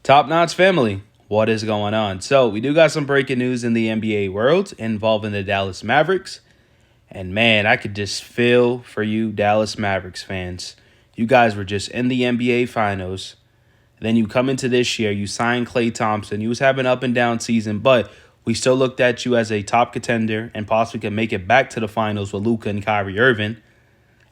Top Notch family, what is going on? So, we do got some breaking news in the NBA world involving the Dallas Mavericks. And man, I could just feel for you, Dallas Mavericks fans. You guys were just in the NBA Finals. Then you come into this year, you signed Klay Thompson. You was having an up and down season, but we still looked at you as a top contender and possibly could make it back to the finals with Luka and Kyrie Irving.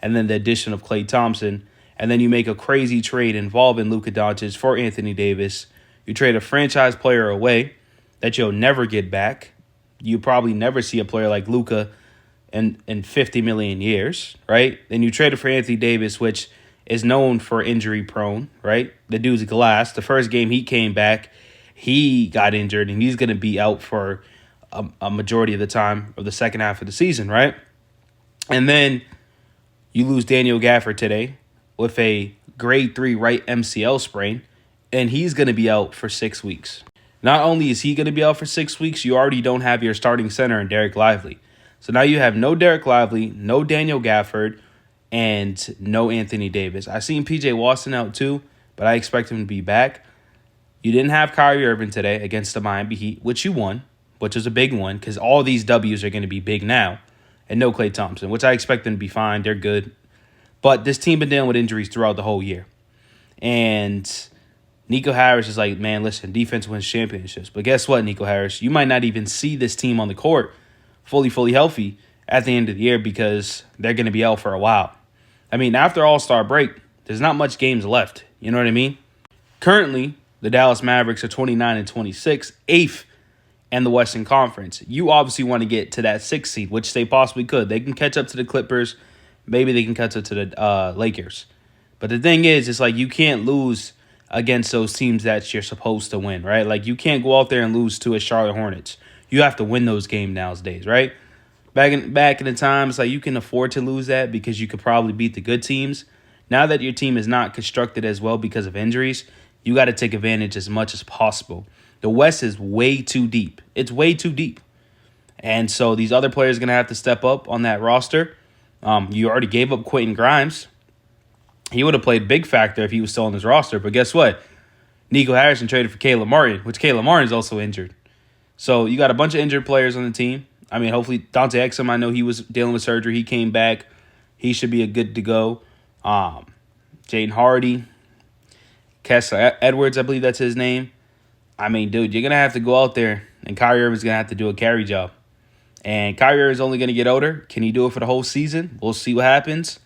And then the addition of Klay Thompson. And then you make a crazy trade involving Luka Doncic for Anthony Davis. You trade a franchise player away that you'll never get back. You probably never see a player like Luka in 50 million years, right? Then you traded for Anthony Davis, which is known for injury prone, right? The dude's glass. The first game he came back, he got injured, and he's going to be out for a majority of the time of the second half of the season, right? And then you lose Daniel Gafford today with a grade 3 right MCL sprain, and he's going to be out for 6 weeks. Not only is he going to be out for 6 weeks, you already don't have your starting center in Derek Lively. So now you have no Derek Lively, no Daniel Gafford, and no Anthony Davis. I seen PJ Watson out too, but I expect him to be back. You didn't have Kyrie Irving today against the Miami Heat, which you won, which was a big one because all these W's are going to be big now. And no Klay Thompson, which I expect them to be fine. They're good. But this team been dealing with injuries throughout the whole year. And Nico Harris is like, man, listen, defense wins championships. But guess what, Nico Harris? You might not even see this team on the court fully healthy at the end of the year because they're going to be out for a while. I mean, after All-Star break, there's not much games left. You know what I mean? Currently, the Dallas Mavericks are 29-26, 8th in the Western Conference. You obviously want to get to that 6th seed, which they possibly could. They can catch up to the Clippers. Maybe they can catch up to the Lakers. But the thing is, it's like you can't lose against those teams that you're supposed to win, right? Like you can't go out there and lose to a Charlotte Hornets. You have to win those games nowadays, right? Back in the times, like you can afford to lose that because you could probably beat the good teams. Now that your team is not constructed as well because of injuries, you got to take advantage as much as possible. The West is way too deep. It's way too deep. And so these other players are going to have to step up on that roster. You already gave up Quentin Grimes. He would have played big factor if he was still on his roster. But guess what? Nico Harrison traded for Caleb Martin, which Caleb Martin is also injured. So you got a bunch of injured players on the team. I mean, hopefully Dante Exum, I know he was dealing with surgery. He came back. He should be a good to go. Jaden Hardy, Kessler Edwards, I believe that's his name. I mean, dude, you're going to have to go out there, and Kyrie Irving's going to have to do a carry job. And Kyrie Irving's only going to get older. Can he do it for the whole season? We'll see what happens.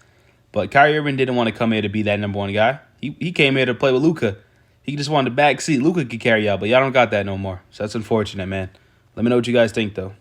But Kyrie Irving didn't want to come here to be that number one guy. He came here to play with Luka. He just wanted the back seat. Luka could carry out, but y'all don't got that no more. So that's unfortunate, man. Let me know what you guys think, though.